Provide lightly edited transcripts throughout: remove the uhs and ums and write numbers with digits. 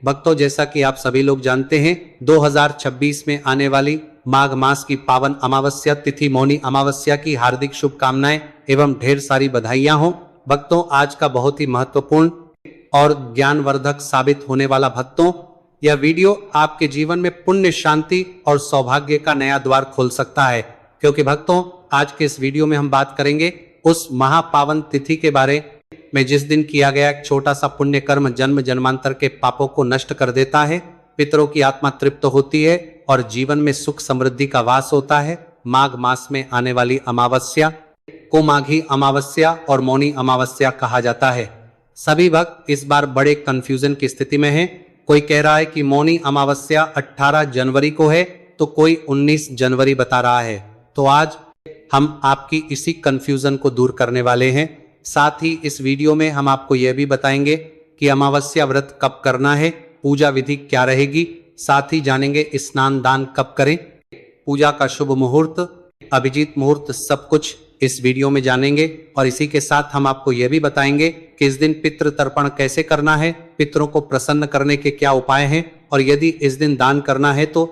भक्तों, जैसा कि आप सभी लोग जानते हैं, 2026 में आने वाली माघ मास की पावन अमावस्या तिथि मौनी अमावस्या की हार्दिक शुभकामनाएं एवं ढेर सारी बधाइयां हो। भक्तों, आज का बहुत ही महत्वपूर्ण और ज्ञानवर्धक साबित होने वाला भक्तों, यह वीडियो आपके जीवन में पुण्य, शांति और सौभाग्य का नया द्वार खोल सकता है। क्योंकि भक्तों, आज के इस वीडियो में हम बात करेंगे उस महापावन तिथि के बारे में जिस दिन किया गया एक छोटा सा पुण्य कर्म जन्म जन्मांतर के पापों को नष्ट कर देता है, पितरों की आत्मा तृप्त होती है और जीवन में सुख समृद्धि का वास होता है। माघ मास में आने वाली अमावस्या को माघी अमावस्या और मौनी अमावस्या कहा जाता है। सभी भक्त इस बार बड़े कंफ्यूजन की स्थिति में हैं। कोई कह रहा है कि मौनी अमावस्या 18 जनवरी को है, तो कोई 19 जनवरी बता रहा है। तो आज हम आपकी इसी कंफ्यूजन को दूर करने वाले हैं। साथ ही इस वीडियो में हम आपको यह भी बताएंगे कि अमावस्या व्रत कब करना है, पूजा विधि क्या रहेगी, साथ ही जानेंगे स्नान दान कब करें, पूजा का शुभ मुहूर्त, अभिजीत मुहूर्त, सब कुछ इस वीडियो में जानेंगे। और इसी के साथ हम आपको यह भी बताएंगे कि इस दिन पितृ तर्पण कैसे करना है, पितरों को प्रसन्न करने के क्या उपाय हैं, और यदि इस दिन दान करना है तो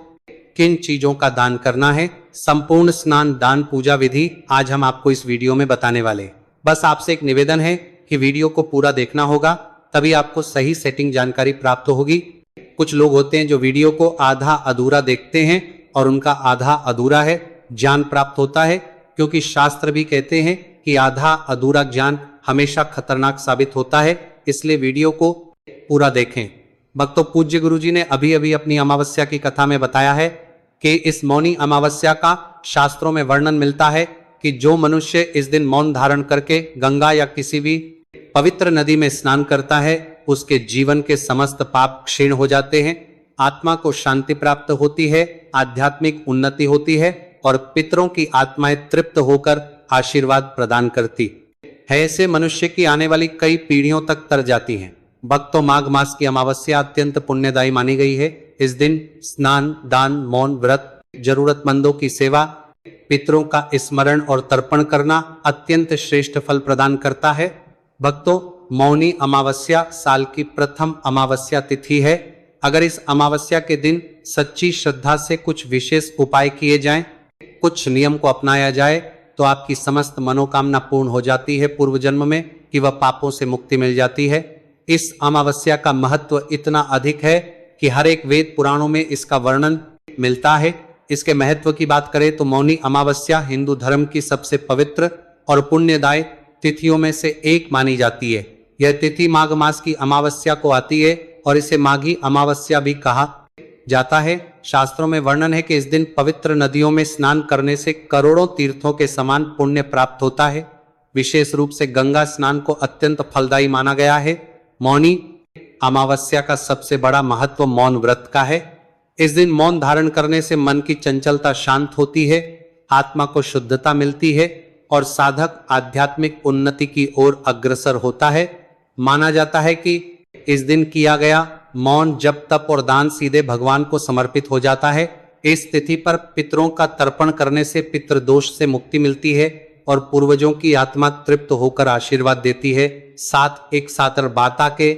किन चीजों का दान करना है। संपूर्ण स्नान दान पूजा विधि आज हम आपको इस वीडियो में बताने वाले। बस आपसे एक निवेदन है कि वीडियो को पूरा देखना होगा, तभी आपको सही सेटिंग जानकारी प्राप्त होगी। कुछ लोग होते हैं जो वीडियो को आधा अधूरा देखते हैं और उनका आधा अधूरा है ज्ञान प्राप्त होता है, क्योंकि शास्त्र भी कहते हैं कि आधा अधूरा ज्ञान हमेशा खतरनाक साबित होता है। इसलिए वीडियो को पूरा देखें। भक्तों, पूज्य गुरुजी ने अभी अभी अपनी अमावस्या की कथा में बताया है कि इस मौनी अमावस्या का शास्त्रों में वर्णन मिलता है कि जो मनुष्य इस दिन मौन धारण करके गंगा या किसी भी पवित्र नदी में स्नान करता है, उसके जीवन के समस्त पाप क्षीण हो जाते हैं, आत्मा को शांति प्राप्त होती है, आध्यात्मिक उन्नति होती है और पितरों की आत्माएं तृप्त होकर आशीर्वाद प्रदान करती है। ऐसे मनुष्य की आने वाली कई पीढ़ियों तक तर जाती हैं। भक्तों, माघ मास की अमावस्या अत्यंत पुण्यदायी मानी गई है। इस दिन स्नान दान मौन व्रत, जरूरतमंदों की सेवा, पितरों का स्मरण और तर्पण करना अत्यंत श्रेष्ठ फल प्रदान करता है। भक्तों, मौनी अमावस्या साल की प्रथम अमावस्या तिथि है। अगर इस अमावस्या के दिन सच्ची श्रद्धा से कुछ विशेष उपाय किए जाएं, कुछ नियम को अपनाया जाए, तो आपकी समस्त मनोकामना पूर्ण हो जाती है पूर्व जन्म में, कि वह पापों से मुक्ति मिल जाती है। इस अमावस्या का महत्व इतना अधिक है कि हर एक वेद पुराणों में इसका वर्णन मिलता है। इसके महत्व की बात करें तो मौनी अमावस्या हिंदू धर्म की सबसे पवित्र और पुण्यदायी तिथियों में से एक मानी जाती है। यह तिथि माघ मास की अमावस्या को आती है और इसे माघी अमावस्या भी कहा जाता है। शास्त्रों में वर्णन है कि इस दिन पवित्र नदियों में स्नान करने से करोड़ों तीर्थों के समान पुण्य प्राप्त होता है। विशेष रूप से गंगा स्नान को अत्यंत फलदायी माना गया है। मौनी अमावस्या का सबसे बड़ा महत्व मौन व्रत का है। इस दिन मौन धारण करने से मन की चंचलता शांत होती है, आत्मा को शुद्धता मिलती है और साधक आध्यात्मिक उन्नति की ओर अग्रसर होता है। माना जाता है कि इस दिन किया गया मौन जप तप और दान सीधे भगवान को समर्पित हो जाता है। इस तिथि पर पितरों का तर्पण करने से पितृदोष से मुक्ति मिलती है और पूर्वजों की आत्मा तृप्त होकर आशीर्वाद देती है। साथ एक सातर बाता के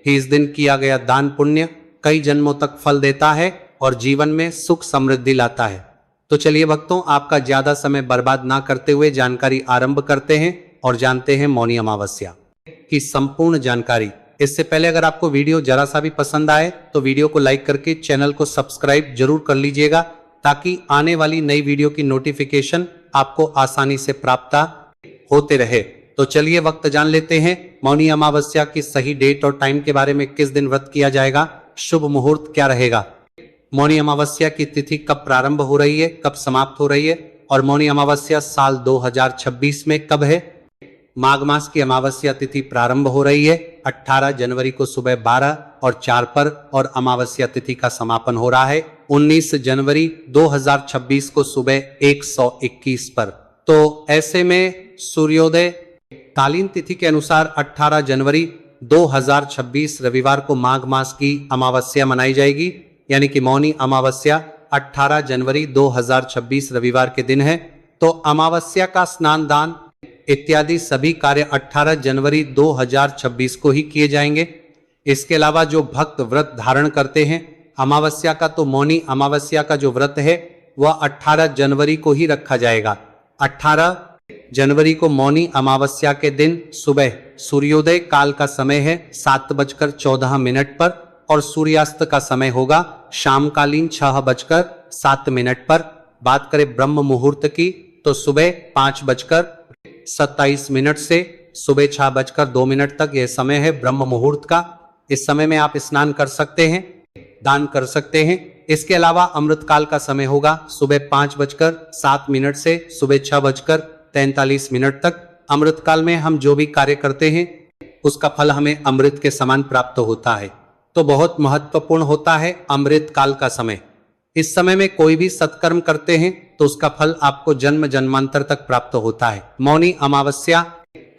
ही इस दिन किया गया दान पुण्य कई जन्मों तक फल देता है और जीवन में सुख समृद्धि लाता है। तो चलिए भक्तों, आपका ज्यादा समय बर्बाद ना करते हुए जानकारी आरंभ करते हैं और जानते हैं मौनी अमावस्या की संपूर्ण जानकारी। इससे पहले अगर आपको वीडियो जरा सा भी पसंद आए तो वीडियो को लाइक करके चैनल को सब्सक्राइब जरूर कर लीजिएगा, ताकि आने वाली नई वीडियो की नोटिफिकेशन आपको आसानी से प्राप्त होते रहे। तो चलिए वक्त जान लेते हैं मौनी अमावस्या की सही डेट और टाइम के बारे में। किस दिन व्रत किया जाएगा, शुभ मुहूर्त क्या रहेगा, मौनी अमावस्या की तिथि कब प्रारंभ हो रही है, कब समाप्त हो रही है, और मौनी अमावस्या साल 2026 में कब है। माघ मास की अमावस्या तिथि प्रारंभ हो रही है 18 जनवरी को सुबह 12 और 4 पर, और अमावस्या तिथि का समापन हो रहा है 19 जनवरी 2026 को सुबह 121 पर। तो ऐसे में सूर्योदय कालीन तिथि के अनुसार 18 जनवरी 2026 रविवार को माघ मास की अमावस्या मनाई जाएगी, यानी कि मौनी अमावस्या 18 जनवरी 2026 रविवार के दिन है। तो अमावस्या का स्नान दान इत्यादि सभी कार्य 18 जनवरी 2026 को ही किए जाएंगे। इसके अलावा जो भक्त व्रत धारण करते हैं अमावस्या का, तो मौनी अमावस्या का जो व्रत है वह 18 जनवरी को ही रखा जाएगा। 18 जनवरी को मौनी अमावस्या के दिन सुबह सूर्योदय काल का समय है 7:14 पर और सूर्यास्त का समय होगा शामकालीन 6:07 पर। बात करें ब्रह्म मुहूर्त की तो सुबह 5:27 से सुबह 6:02 तक यह समय है ब्रह्म मुहूर्त का। इस समय में आप स्नान कर सकते हैं, दान कर सकते हैं। इसके अलावा अमृत काल का समय होगा सुबह 5:07 से सुबह 6:43 तक। अमृत काल में हम जो भी कार्य करते हैं उसका फल हमें अमृत के समान प्राप्त होता है, तो बहुत महत्वपूर्ण होता है अमृत काल का समय। इस समय में कोई भी सत्कर्म करते हैं तो उसका फल आपको जन्म जन्मांतर तक प्राप्त होता है। मौनी अमावस्या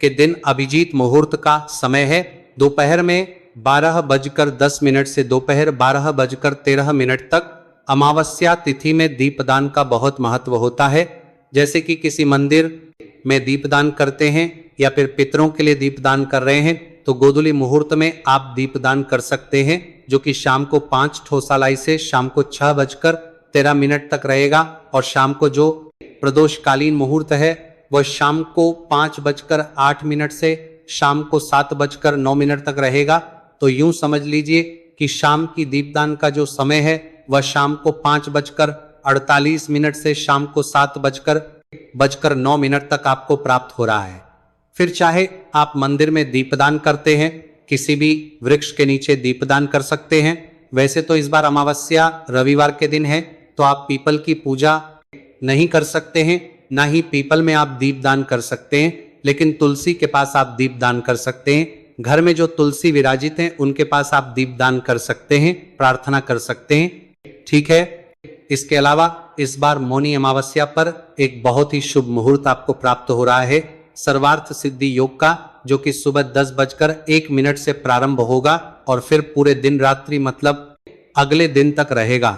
के दिन अभिजीत मुहूर्त का समय है दोपहर में 12:10 से दोपहर 12:13 तक। अमावस्या तिथि में दीपदान का बहुत महत्व होता है। जैसे कि किसी मंदिर में दीपदान करते हैं या फिर पितरों के लिए दीपदान कर रहे हैं तो गोधूली मुहूर्त में आप दीपदान कर सकते हैं, जो कि शाम को 5 ठोसालाई से शाम को 6:13 तक रहेगा। और शाम को जो प्रदोषकालीन मुहूर्त है वह शाम को 5:08 से शाम को 7:09 तक रहेगा। तो यूं समझ लीजिए कि शाम की दीपदान का जो समय है वह शाम को 5:48 से शाम को 7:09 तक आपको प्राप्त हो रहा है। फिर चाहे आप मंदिर में दीपदान करते हैं, किसी भी वृक्ष के नीचे दीपदान कर सकते हैं। वैसे तो इस बार अमावस्या रविवार के दिन है तो आप पीपल की पूजा नहीं कर सकते हैं, ना ही पीपल में आप दीपदान कर सकते हैं, लेकिन तुलसी के पास आप दीपदान कर सकते हैं। घर में जो तुलसी विराजित हैं उनके पास आप दीपदान कर सकते हैं, प्रार्थना कर सकते हैं, ठीक है। इसके अलावा इस बार मौनी अमावस्या पर एक बहुत ही शुभ मुहूर्त आपको प्राप्त हो रहा है सर्वार्थ सिद्धि योग का, जो कि सुबह 10:01 से प्रारंभ होगा और फिर पूरे दिन रात्रि मतलब अगले दिन तक रहेगा।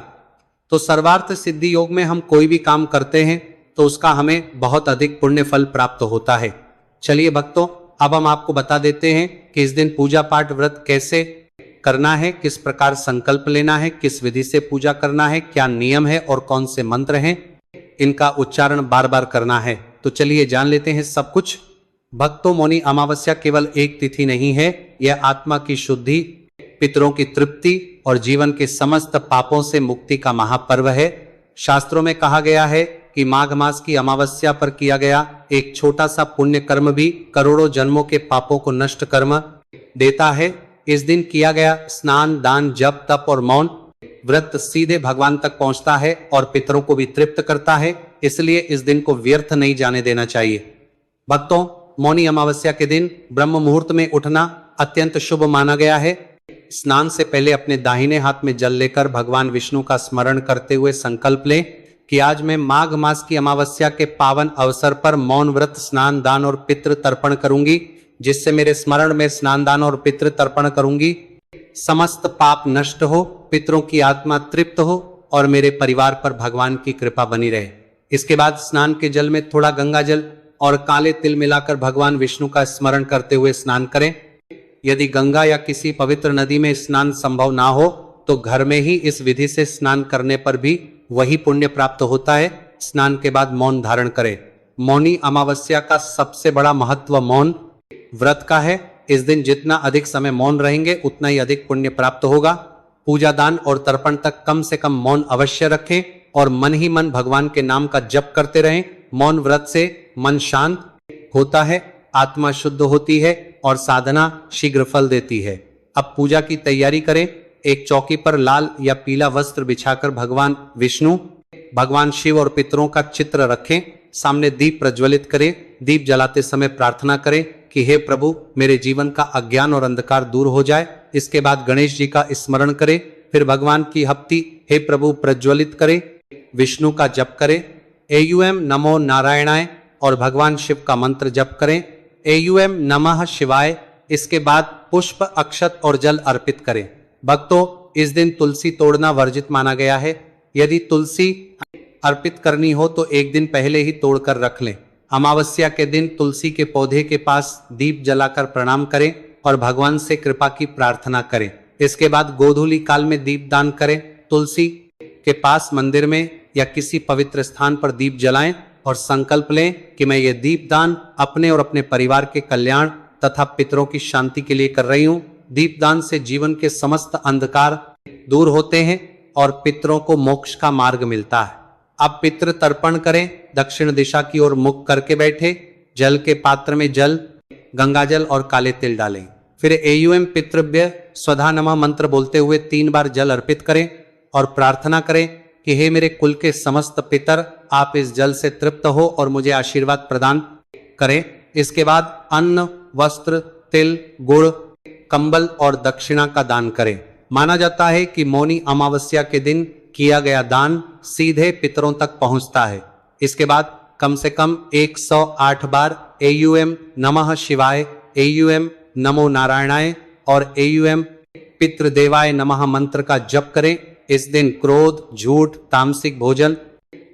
तो सर्वार्थ सिद्धि योग में हम कोई भी काम करते हैं तो उसका हमें बहुत अधिक पुण्य फल प्राप्त होता है। चलिए भक्तों, अब हम आपको बता देते हैं कि इस दिन पूजा पाठ व्रत कैसे करना है, किस प्रकार संकल्प लेना है, किस विधि से पूजा करना है, क्या नियम है और कौन से मंत्र हैं, इनका उच्चारण बार बार करना है। तो चलिए जान लेते हैं सब कुछ। भक्तों, मौनी अमावस्या केवल एक तिथि नहीं है, यह आत्मा की शुद्धि, पितरों की तृप्ति और जीवन के समस्त पापों से मुक्ति का महापर्व है। शास्त्रों में कहा गया है कि माघ मास की अमावस्या पर किया गया एक छोटा सा पुण्य कर्म भी करोड़ों जन्मों के पापों को नष्ट कर्म देता है। इस दिन किया गया स्नान, दान, जप, तप और मौन व्रत सीधे भगवान तक पहुंचता है और पितरों को भी तृप्त करता है, इसलिए इस दिन को व्यर्थ नहीं जाने देना चाहिए। भक्तों, मौनी अमावस्या के दिन ब्रह्म मुहूर्त में उठना अत्यंत शुभ माना गया है। स्नान से पहले अपने दाहिने हाथ में जल लेकर भगवान विष्णु का स्मरण करते हुए संकल्प लें कि आज मैं माघ मास की अमावस्या के पावन अवसर पर मौन व्रत, स्नान, दान और पितृ तर्पण करूंगी, जिससे मेरे स्मरण में स्नान, दान और पितृ तर्पण करूंगी समस्त पाप नष्ट हो, पितरों की आत्मा तृप्त हो और मेरे परिवार पर भगवान की कृपा बनी रहे। इसके बाद स्नान के जल में थोड़ा गंगा जल और काले तिल मिलाकर भगवान विष्णु का स्मरण करते हुए स्नान करें। यदि गंगा या किसी पवित्र नदी में स्नान संभव ना हो तो घर में ही इस विधि से स्नान करने पर भी वही पुण्य प्राप्त होता है। स्नान के बाद मौन धारण करें। मौनी अमावस्या का सबसे बड़ा महत्व मौन व्रत का है। इस दिन जितना अधिक समय मौन रहेंगे उतना ही अधिक पुण्य प्राप्त होगा। पूजा, दान और तर्पण तक कम से कम मौन अवश्य रखें और मन ही मन भगवान के नाम का जप करते रहें। मौन व्रत से मन शांत होता है, आत्मा शुद्ध होती है और साधना शीघ्र फल देती है। अब पूजा की तैयारी करें। एक चौकी पर लाल या पीला वस्त्र बिछाकर भगवान विष्णु, भगवान शिव और पितरों का चित्र रखें। सामने दीप प्रज्वलित करें। दीप जलाते समय प्रार्थना करें कि हे प्रभु, मेरे जीवन का अज्ञान और अंधकार दूर हो जाए। इसके बाद गणेश जी का स्मरण करें। फिर भगवान की हप्ती हे प्रभु प्रज्वलित करें। विष्णु का जप करें, एयूएम नमो नारायणाय, और भगवान शिव का मंत्र जप करें, एयूएम नमः शिवाय। इसके बाद पुष्प, अक्षत और जल अर्पित करें। भक्तों, इस दिन तुलसी तोड़ना वर्जित माना गया है। यदि तुलसी अर्पित करनी हो तो एक दिन पहले ही तोड़कर रख लें। अमावस्या के दिन तुलसी के पौधे के पास दीप जलाकर प्रणाम करें और भगवान से कृपा की प्रार्थना करें। इसके बाद गोधूली काल में दीप दान करें। तुलसी के पास मंदिर में या किसी पवित्र स्थान पर दीप जलाएं और संकल्प लें कि मैं ये दीप दान अपने और अपने परिवार के कल्याण तथा पितरों की शांति के लिए कर रही हूँ। दीप दान से जीवन के समस्त अंधकार दूर होते हैं और पितरों को मोक्ष का मार्ग मिलता है। अब पितृ तर्पण करें। दक्षिण दिशा की ओर मुख करके बैठे, जल के पात्र में जल, गंगाजल और काले तिल डालें। फिर एयूएम पितृभ्य स्वधा नमः मंत्र बोलते हुए 3 बार जल अर्पित करें और प्रार्थना करें कि हे मेरे कुल के समस्त पितर, आप इस जल से तृप्त हो और मुझे आशीर्वाद प्रदान करें। इसके बाद अन्न, वस्त्र, तिल, गुड़, कंबल और दक्षिणा का दान करें। माना जाता है कि मौनी अमावस्या के दिन किया गया दान सीधे पितरों तक पहुंचता है। इसके बाद कम से कम 108 बार एयूएम नमः शिवाय, एयूएम नमो नारायणाय और एयूएम पितृदेवाय नमः मंत्र का जप करें। इस दिन क्रोध, झूठ, तामसिक भोजन,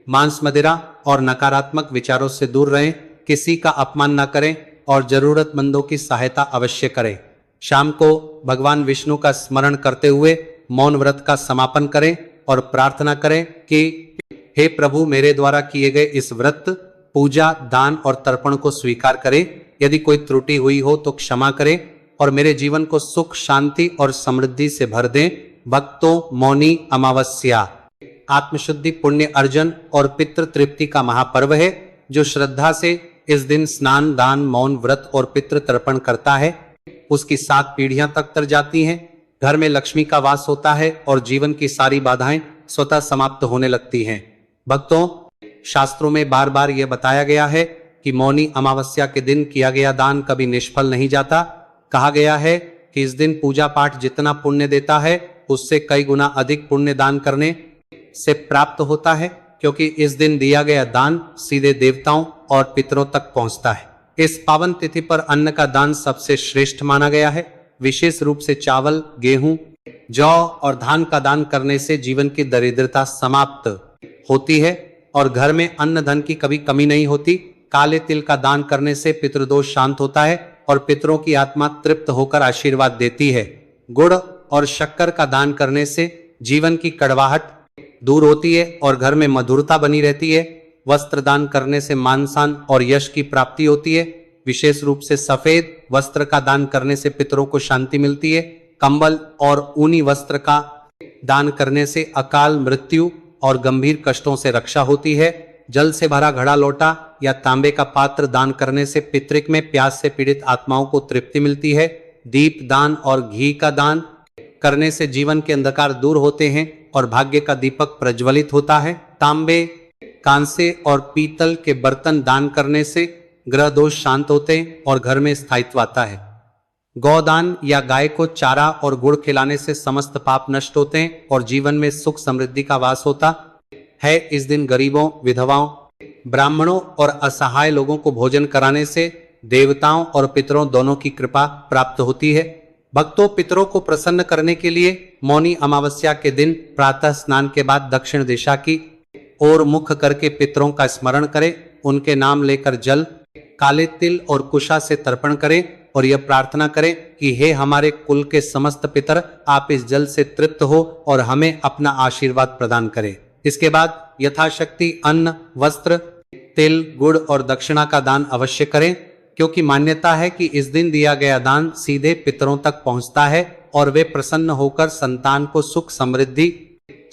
मांस मदिरा और नकारात्मक विचारों से दूर रहें। किसी का अपमान न करें और जरूरतमंदों की सहायता अवश्य करें। शाम को भगवान विष्णु का स्मरण करते हुए मौन व्रत का समापन करें और प्रार्थना करें कि हे प्रभु, मेरे द्वारा किए गए इस व्रत, पूजा, दान और तर्पण को स्वीकार करें। यदि कोई त्रुटि हुई हो तो क्षमा करें और मेरे जीवन को सुख, शांति और समृद्धि से भर दें। भक्तों, मौनी अमावस्या आत्मशुद्धि, पुण्य अर्जन और पितृ तृप्ति का महापर्व है। जो श्रद्धा से इस दिन स्नान, दान, मौन व्रत और पितृ तर्पण करता है, उसकी 7 पीढ़ियां तक तर जाती हैं। घर में लक्ष्मी का वास होता है और जीवन की सारी बाधाएं स्वतः समाप्त होने लगती हैं। भक्तों, शास्त्रों में बार बार यह बताया गया है कि मौनी अमावस्या के दिन किया गया दान कभी निष्फल नहीं जाता। कहा गया है कि इस दिन पूजा पाठ जितना पुण्य देता है, उससे कई गुना अधिक पुण्य दान करने से प्राप्त होता है, क्योंकि इस दिन दिया गया दान सीधे देवताओं और पितरों तक पहुंचता है। इस पावन तिथि पर अन्न का दान सबसे श्रेष्ठ माना गया है। विशेष रूप से चावल, गेहूं, जौ और धान का दान करने से जीवन की दरिद्रता समाप्त होती है और घर में अन्न धन की कभी कमी नहीं होती। काले तिल का दान करने से पितृदोष शांत होता है और पितरों की आत्मा तृप्त होकर आशीर्वाद देती है। गुड़ और शक्कर का दान करने से जीवन की कड़वाहट दूर होती है और घर में मधुरता बनी रहती है। वस्त्र दान करने से मान सम्मान और यश की प्राप्ति होती है। विशेष रूप से सफेद वस्त्र का दान करने से पितरों को शांति मिलती है। कंबल और ऊनी वस्त्र का दान करने से अकाल मृत्यु और गंभीर कष्टों से रक्षा होती है। जल से भरा घड़ा, लोटा या तांबे का पात्र दान करने से पितृक में प्यास से पीड़ित आत्माओं को तृप्ति मिलती है। दीप दान और घी का दान करने से जीवन के अंधकार दूर होते हैं और भाग्य का दीपक प्रज्वलित होता है। तांबे, कांसे और पीतल के बर्तन दान करने से ग्रह दोष शांत होते हैं और घर में स्थायित्व आता है। गौदान या गाय को चारा और गुड़ खिलाने से समस्त पाप नष्ट होते हैं और जीवन में सुख समृद्धि का वास होता है। इस दिन गरीबों, विधवाओं, ब्राह्मणों और असहाय लोगों को भोजन कराने से देवताओं और पितरों दोनों की कृपा प्राप्त होती है। भक्तों, पितरों को प्रसन्न करने के लिए मौनी अमावस्या के दिन प्रातः स्नान के बाद दक्षिण दिशा की ओर मुख करके पितरों का स्मरण करें। उनके नाम लेकर जल, काले तिल और कुशा से तर्पण करें और यह प्रार्थना करें कि हे हमारे कुल के समस्त पितर, आप इस जल से तृप्त हो और हमें अपना आशीर्वाद प्रदान करें। इसके बाद यथाशक्ति अन्न, वस्त्र, तिल, गुड़ और दक्षिणा का दान अवश्य करें, क्योंकि मान्यता है कि इस दिन दिया गया दान सीधे पितरों तक पहुंचता है और वे प्रसन्न होकर संतान को सुख, समृद्धि,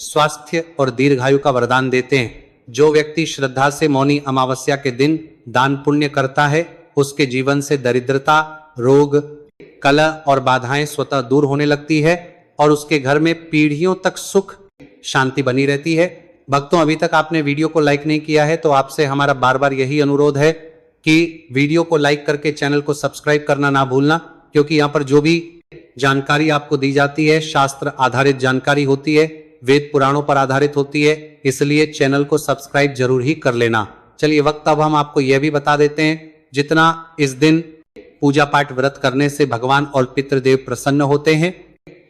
स्वास्थ्य और दीर्घायु का वरदान देते हैं। जो व्यक्ति श्रद्धा से मौनी अमावस्या के दिन दान पुण्य करता है, उसके जीवन से दरिद्रता, रोग, कलह और बाधाएं स्वतः दूर होने लगती है और उसके घर में पीढ़ियों तक सुख शांति बनी रहती है। भक्तों, अभी तक आपने वीडियो को लाइक नहीं किया है तो आपसे हमारा बार बार यही अनुरोध है कि वीडियो को लाइक करके चैनल को सब्सक्राइब करना ना भूलना, क्योंकि यहाँ पर जो भी जानकारी आपको दी जाती है शास्त्र आधारित जानकारी होती है, वेद पुराणों पर आधारित होती है, इसलिए चैनल को सब्सक्राइब जरूर ही कर लेना। चलिए वक्त अब हम आपको यह भी बता देते हैं, जितना इस दिन पूजा पाठ व्रत करने से भगवान और पितृदेव प्रसन्न होते हैं,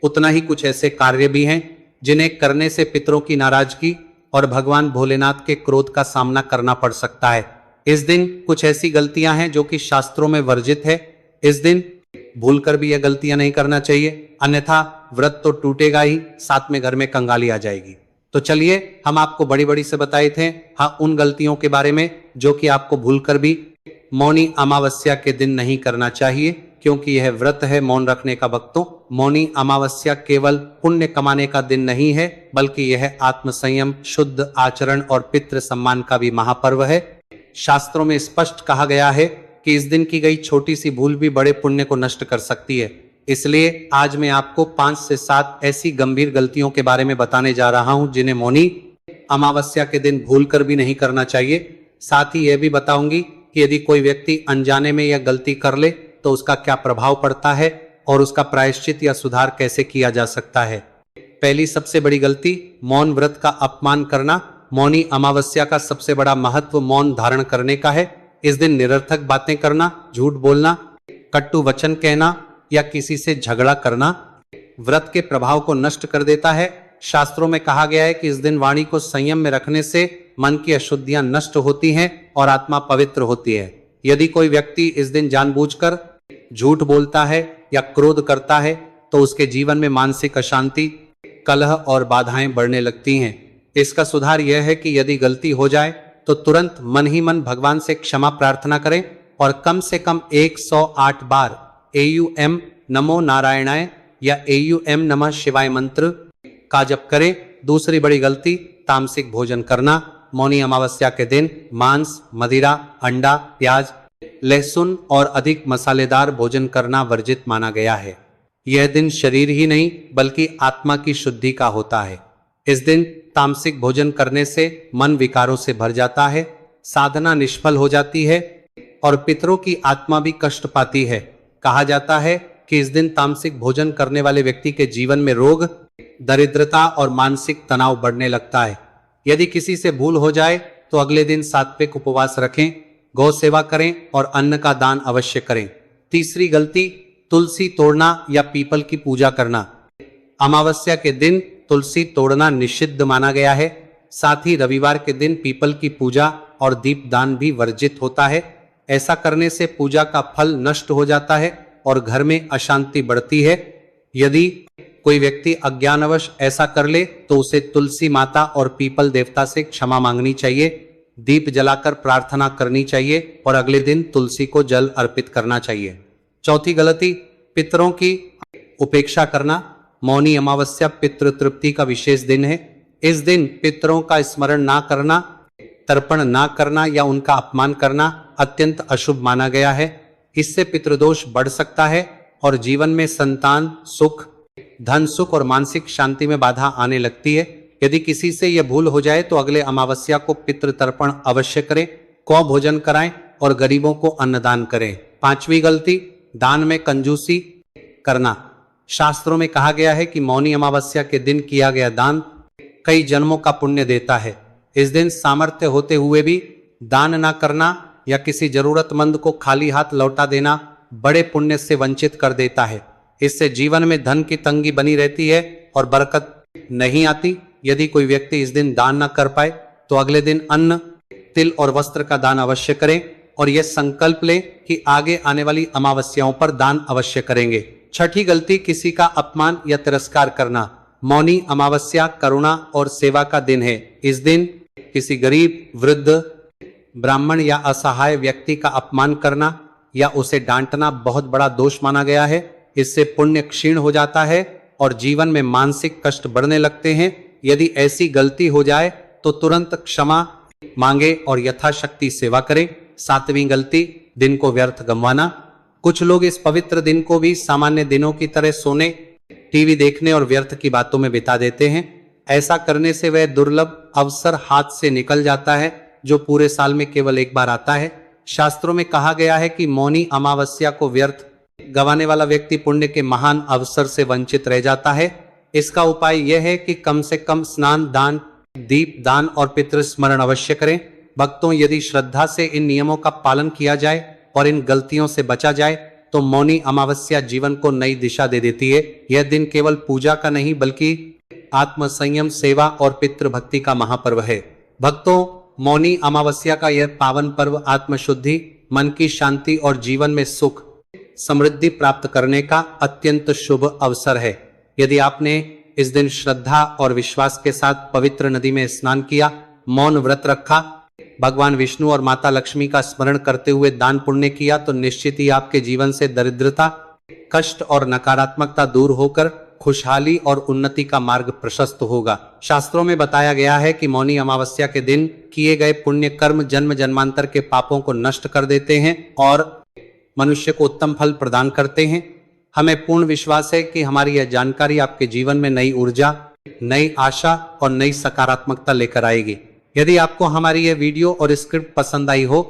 उतना ही कुछ ऐसे कार्य भी हैं जिन्हें करने से पितरों की नाराजगी और भगवान भोलेनाथ के क्रोध का सामना करना पड़ सकता है। इस दिन कुछ ऐसी गलतियां हैं जो कि शास्त्रों में वर्जित है। इस दिन भूलकर भी यह गलतियां नहीं करना चाहिए, अन्यथा व्रत तो टूटेगा ही, साथ में घर में कंगाली आ जाएगी। तो चलिए हम आपको बड़ी बड़ी से बताए थे हाँ उन गलतियों के बारे में जो कि आपको भूलकर भी मौनी अमावस्या के दिन नहीं करना चाहिए, क्योंकि यह व्रत है मौन रखने का। भक्तों, मौनी अमावस्या केवल पुण्य कमाने का दिन नहीं है, बल्कि यह आत्म संयम, शुद्ध आचरण और पितृ सम्मान का भी महापर्व है। शास्त्रों में स्पष्ट कहा गया है कि इस दिन की गई छोटी सी भूल भी बड़े पुण्य को नष्ट कर सकती है। इसलिए आज मैं आपको 5 से 7 ऐसी गंभीर गलतियों के बारे में बताने जा रहा हूं जिन्हें मौनी अमावस्या के दिन भूलकर भी नहीं करना चाहिए। साथ ही यह भी बताऊंगी कि यदि कोई व्यक्ति अनजाने में यह गलती कर ले तो उसका क्या प्रभाव पड़ता है और उसका प्रायश्चित या सुधार कैसे किया जा सकता है। पहली सबसे बड़ी गलती, मौन व्रत का अपमान करना। मौनी अमावस्या का सबसे बड़ा महत्व मौन धारण करने का है। इस दिन निरर्थक बातें करना, झूठ बोलना, कटु वचन कहना या किसी से झगड़ा करना व्रत के प्रभाव को नष्ट कर देता है। शास्त्रों में कहा गया है कि इस दिन वाणी को संयम में रखने से मन की अशुद्धियां नष्ट होती हैं और आत्मा पवित्र होती है। यदि कोई व्यक्ति इस दिन जानबूझकर झूठ बोलता है या क्रोध करता है तो उसके जीवन में मानसिक अशांति, कलह और बाधाएं बढ़ने लगती हैं। इसका सुधार यह है कि यदि गलती हो जाए तो तुरंत मन ही मन भगवान से क्षमा प्रार्थना करें और कम से कम 108 बार AUM नमो नारायणाय या AUM नमः शिवाय मंत्र का जप करें। दूसरी बड़ी गलती, तामसिक भोजन करना। मौनी अमावस्या के दिन मांस, मदिरा, अंडा, प्याज, लहसुन और अधिक मसालेदार भोजन करना वर्जित माना गया है। यह दिन शरीर ही नहीं बल्कि आत्मा की शुद्धि का होता है। इस दिन तामसिक भोजन करने से मन विकारों से भर जाता है, साधना निष्फल हो जाती है और पितरों की आत्मा भी कष्ट पाती है। कहा जाता है कि इस दिन तामसिक भोजन करने वाले व्यक्ति के जीवन में रोग, दरिद्रता और मानसिक तनाव बढ़ने लगता है। यदि किसी से भूल हो जाए तो अगले दिन सात्विक उपवास रखें, गौ सेवा करें और अन्न का दान अवश्य करें। तीसरी गलती, तुलसी तोड़ना या पीपल की पूजा करना। अमावस्या के दिन तुलसी तोड़ना निषिद्ध माना गया है। साथ ही रविवार के दिन पीपल की पूजा और दीपदान भी वर्जित होता है। ऐसा करने से पूजा का फल नष्ट हो जाता है और घर में अशांति बढ़ती है। यदि कोई व्यक्ति अज्ञानवश ऐसा कर ले तो उसे तुलसी माता और पीपल देवता से क्षमा मांगनी चाहिए, दीप जलाकर प्रार्थना करनी चाहिए और अगले दिन तुलसी को जल अर्पित करना चाहिए। चौथी गलती, पितरों की उपेक्षा करना। मौनी अमावस्या पितृ तृप्ति का विशेष दिन है। इस दिन पितरों का स्मरण ना करना, तर्पण ना करना या उनका अपमान करना अत्यंत अशुभ माना गया है। इससे पितृदोष बढ़ सकता है और जीवन में संतान सुख, धन सुख और मानसिक शांति में बाधा आने लगती है। यदि किसी से यह भूल हो जाए तो अगले अमावस्या को पितृ तर्पण अवश्य करें, गौ भोजन कराएं और गरीबों को अन्नदान करें। पांचवी गलती, दान में कंजूसी करना। शास्त्रों में कहा गया है कि मौनी अमावस्या के दिन किया गया दान कई जन्मों का पुण्य देता है। इस दिन सामर्थ्य होते हुए भी दान ना करना या किसी जरूरतमंद को खाली हाथ लौटा देना बड़े पुण्य से वंचित कर देता है। इससे जीवन में धन की तंगी बनी रहती है और बरकत नहीं आती। यदि कोई व्यक्ति इस दिन दान न कर पाए तो अगले दिन अन्न, तिल और वस्त्र का दान अवश्य करें और यह संकल्प लें कि आगे आने वाली अमावस्याओं पर दान अवश्य करेंगे। छठी गलती, किसी का अपमान या तिरस्कार करना। मौनी अमावस्या करुणा और सेवा का दिन है। इस दिन किसी गरीब, वृद्ध, ब्राह्मण या असहाय व्यक्ति का अपमान करना या उसे डांटना बहुत बड़ा दोष माना गया है। इससे पुण्य क्षीण हो जाता है और जीवन में मानसिक कष्ट बढ़ने लगते हैं। यदि ऐसी गलती हो जाए तो तुरंत क्षमा मांगे और यथाशक्ति सेवा करें। सातवीं गलती, दिन को व्यर्थ गंवाना। कुछ लोग इस पवित्र दिन को भी सामान्य दिनों की तरह सोने, टीवी देखने और व्यर्थ की बातों में बिता देते हैं। ऐसा करने से वह दुर्लभ अवसर हाथ से निकल जाता है जो पूरे साल में केवल एक बार आता है। शास्त्रों में कहा गया है कि मौनी अमावस्या को व्यर्थ गंवाने वाला व्यक्ति पुण्य के महान अवसर से वंचित रह जाता है। इसका उपाय यह है कि कम से कम स्नान, दान, दीप दान और पितृ स्मरण अवश्य करें। भक्तों, यदि श्रद्धा से इन नियमों का पालन किया जाए और इन गलतियों से बचा जाए तो मौनी अमावस्या जीवन को नई दिशा दे देती है। यह दिन केवल पूजा का नहीं बल्कि आत्म संयम, सेवा और पितृ भक्ति का महापर्व है। भक्तों, मौनी अमावस्या का यह पावन पर्व आत्मशुद्धि, मन की शांति और जीवन में सुख समृद्धि प्राप्त करने का अत्यंत शुभ अवसर है। यदि आपने इस दिन श्रद्धा और विश्वास के साथ पवित्र नदी में स्नान किया, मौन व्रत रखा, भगवान विष्णु और माता लक्ष्मी का स्मरण करते हुए दान पुण्य किया, तो निश्चित ही आपके जीवन से दरिद्रता, कष्ट और नकारात्मकता दूर होकर खुशहाली और उन्नति का मार्ग प्रशस्त होगा। शास्त्रों में बताया गया है कि मौनी अमावस्या के दिन किए गए पुण्य कर्म जन्म जन्मांतर के पापों को नष्ट कर देते हैं और मनुष्य को उत्तम फल प्रदान करते हैं। हमें पूर्ण विश्वास है कि हमारी यह जानकारी आपके जीवन में नई ऊर्जा, नई आशा और नई सकारात्मकता लेकर आएगी। यदि आपको हमारी यह वीडियो और स्क्रिप्ट पसंद आई हो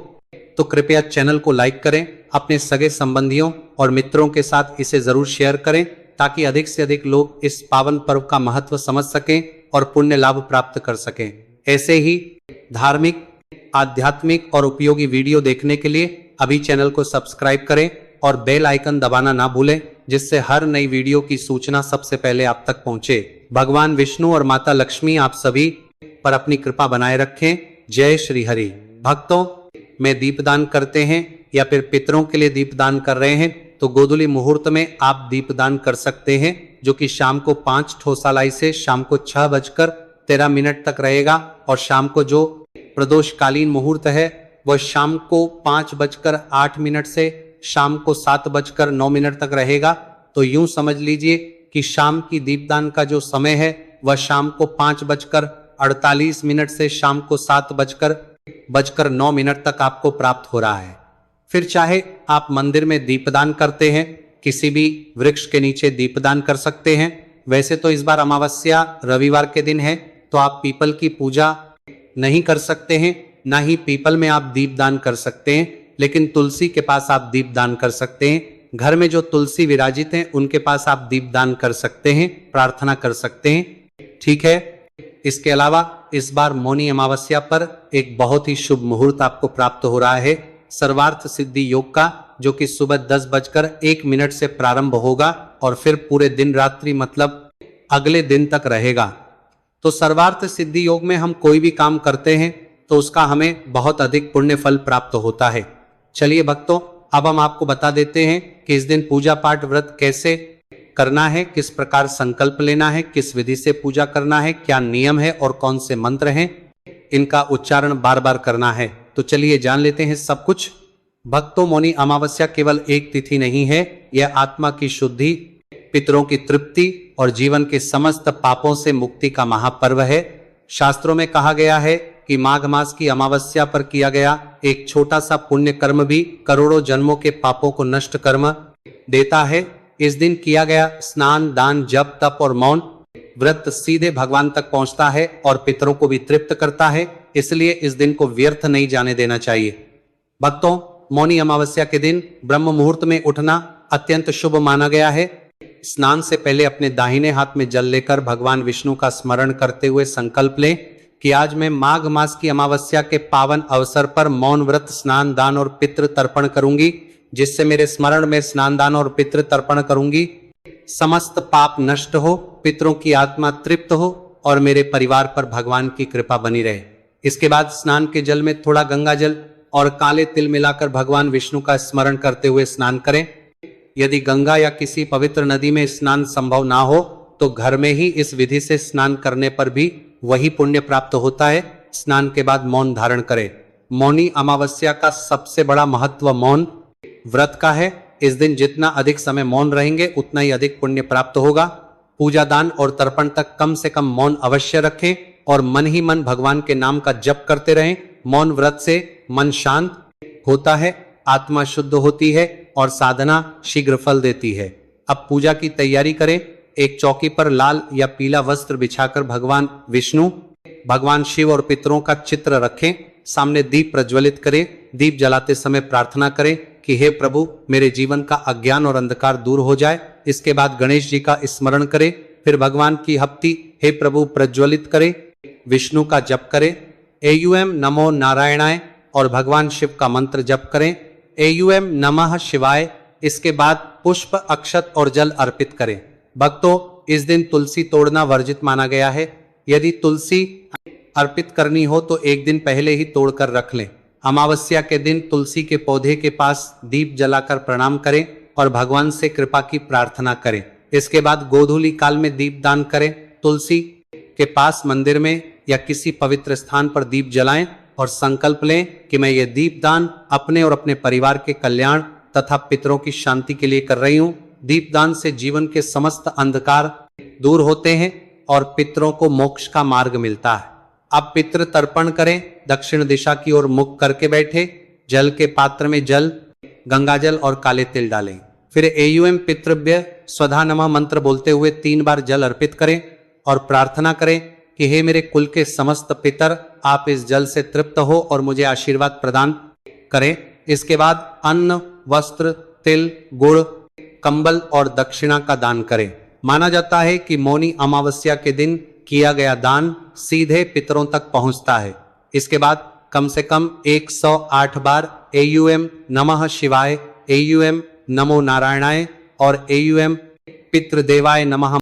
तो कृपया चैनल को लाइक करें, अपने सगे संबंधियों और मित्रों के साथ इसे जरूर शेयर करें, ताकि अधिक से अधिक लोग इस पावन पर्व का महत्व समझ सकें और पुण्य लाभ प्राप्त कर सकें। ऐसे ही धार्मिक, आध्यात्मिक और उपयोगी वीडियो देखने के लिए अभी चैनल को सब्सक्राइब करें और बेल आइकन दबाना ना भूलें, जिससे हर नई वीडियो की सूचना सबसे पहले आप तक पहुंचे। भगवान विष्णु और माता लक्ष्मी आप सभी पर अपनी कृपा बनाए रखें। जय श्री हरि। भक्तों, में दीपदान करते हैं या फिर पितरों के लिए दीपदान कर रहे हैं तो गोधूली मुहूर्त में आप दीपदान कर सकते हैं, जो कि शाम को 5 ठोसालाई से शाम को 6:13 तक रहेगा। और शाम को जो प्रदोषकालीन मुहूर्त है वह शाम को 5:08 से शाम को 7:09 तक रहेगा। तो यूं समझ लीजिए कि शाम की दीपदान का जो समय है वह शाम को 5:48 से शाम को 7:09 तक आपको प्राप्त हो रहा है। फिर चाहे आप मंदिर में दीपदान करते हैं, किसी भी वृक्ष के नीचे दीपदान कर सकते हैं। वैसे तो इस बार अमावस्या रविवार के दिन है, तो आप पीपल की पूजा नहीं कर सकते हैं, ना ही पीपल में आप दीपदान कर सकते हैं, लेकिन तुलसी के पास आप दीपदान कर सकते हैं। घर में जो तुलसी विराजित हैं उनके पास आप दीपदान कर सकते हैं, प्रार्थना कर सकते हैं। ठीक है। इसके अलावा इस बार मौनी अमावस्या पर एक बहुत ही शुभ मुहूर्त आपको प्राप्त हो रहा है, सर्वार्थ सिद्धि योग का, जो कि सुबह 10:01 से प्रारंभ होगा और फिर पूरे दिन रात्रि मतलब अगले दिन तक रहेगा। तो सर्वार्थ सिद्धि योग में हम कोई भी काम करते हैं तो उसका हमें बहुत अधिक पुण्य फल प्राप्त होता है। चलिए भक्तों, अब हम आपको बता देते हैं कि इस दिन पूजा पाठ व्रत कैसे करना है, किस प्रकार संकल्प लेना है, किस विधि से पूजा करना है, क्या नियम है और कौन से मंत्र हैं, इनका उच्चारण बार बार करना है। तो चलिए जान लेते हैं सब कुछ। भक्तों, मौनी अमावस्या केवल एक तिथि नहीं है, यह आत्मा की शुद्धि, पितरों की तृप्ति और जीवन के समस्त पापों से मुक्ति का महापर्व है। शास्त्रों में कहा गया है कि माघ मास की अमावस्या पर किया गया एक छोटा सा पुण्य कर्म भी करोड़ों जन्मों के पापों को नष्ट कर्म देता है। इस दिन किया गया स्नान, दान, जप, तप और मौन व्रत सीधे भगवान तक पहुंचता है और पितरों को भी तृप्त करता है, इसलिए इस दिन को व्यर्थ नहीं जाने देना चाहिए। भक्तों, मौनी अमावस्या के दिन ब्रह्म मुहूर्त में उठना अत्यंत शुभ माना गया है। स्नान से पहले अपने दाहिने हाथ में जल लेकर भगवान विष्णु का स्मरण करते हुए संकल्प लें कि आज मैं माघ मास की अमावस्या के पावन अवसर पर मौन व्रत, स्नान, दान और पितृ तर्पण करूंगी, जिससे मेरे स्मरण में स्नान, दान और पितृ तर्पण करूंगी समस्त पाप नष्ट हो, पितरों की आत्मा तृप्त हो और मेरे परिवार पर भगवान की कृपा बनी रहे। इसके बाद स्नान के जल में थोड़ा गंगा जल और काले तिल मिलाकर भगवान विष्णु का स्मरण करते हुए स्नान करें। यदि गंगा या किसी पवित्र नदी में स्नान संभव ना हो तो घर में ही इस विधि से स्नान करने पर भी वही पुण्य प्राप्त होता है। स्नान के बाद मौन धारण करें। मौनी अमावस्या का सबसे बड़ा महत्व मौन व्रत का है। इस दिन जितना अधिक समय मौन रहेंगे उतना ही अधिक पुण्य प्राप्त होगा। पूजा, दान और तर्पण तक कम से कम मौन अवश्य रखें और मन ही मन भगवान के नाम का जप करते रहें। मौन व्रत से मन शांत होता है, आत्मा शुद्ध होती है और साधना शीघ्र फल देती है। अब पूजा की तैयारी करें। एक चौकी पर लाल या पीला वस्त्र बिछाकर भगवान विष्णु, भगवान शिव और पितरों का चित्र रखें। सामने दीप प्रज्वलित करें। दीप जलाते समय प्रार्थना करें कि हे प्रभु, मेरे जीवन का अज्ञान और अंधकार दूर हो जाए। इसके बाद गणेश जी का स्मरण करें। फिर भगवान की हप्ती हे प्रभु प्रज्वलित करें। विष्णु का जप करें, एयूएम नमो नारायणाय, और भगवान शिव का मंत्र जप करें, एयूएम नमः शिवाय। इसके बाद पुष्प, अक्षत और जल अर्पित करें। भक्तों, इस दिन तुलसी तोड़ना वर्जित माना गया है। यदि तुलसी अर्पित करनी हो तो एक दिन पहले ही तोड़कर रख लें। अमावस्या के दिन तुलसी के पौधे के पास दीप जलाकर प्रणाम करें और भगवान से कृपा की प्रार्थना करें। इसके बाद गोधूली काल में दीप दान करें। तुलसी के पास मंदिर में या किसी पवित्र स्थान पर दीप जलाएं और संकल्प लें कि मैं ये दीप दान अपने और अपने परिवार के कल्याण तथा पितरों की शांति के लिए कर रही हूँ। दीपदान से जीवन के समस्त अंधकार दूर होते हैं और पितरों को मोक्ष का मार्ग मिलता है। अब पितृ तर्पण करें। दक्षिण दिशा की ओर मुख करके बैठे, जल के पात्र में जल, गंगाजल और काले तिल डालें। फिर एयूएम पितृभ्य स्वधा नमः मंत्र बोलते हुए 3 बार जल अर्पित करें और प्रार्थना करें कि हे मेरे कुल के समस्त पितर, आप इस जल से तृप्त हो और मुझे आशीर्वाद प्रदान करें। इसके बाद अन्न, वस्त्र, तिल, गुड़, कंबल और दक्षिणा का दान करें। माना जाता है कि मौनी अमावस्या के दिन किया गया दान सीधे पितरों तक पहुंचता है। इसके बाद कम से कम 108 बार एयूएम नमः शिवाय, एयूएम नमो नारायणाय और एयूएम पितृदेवाय नमः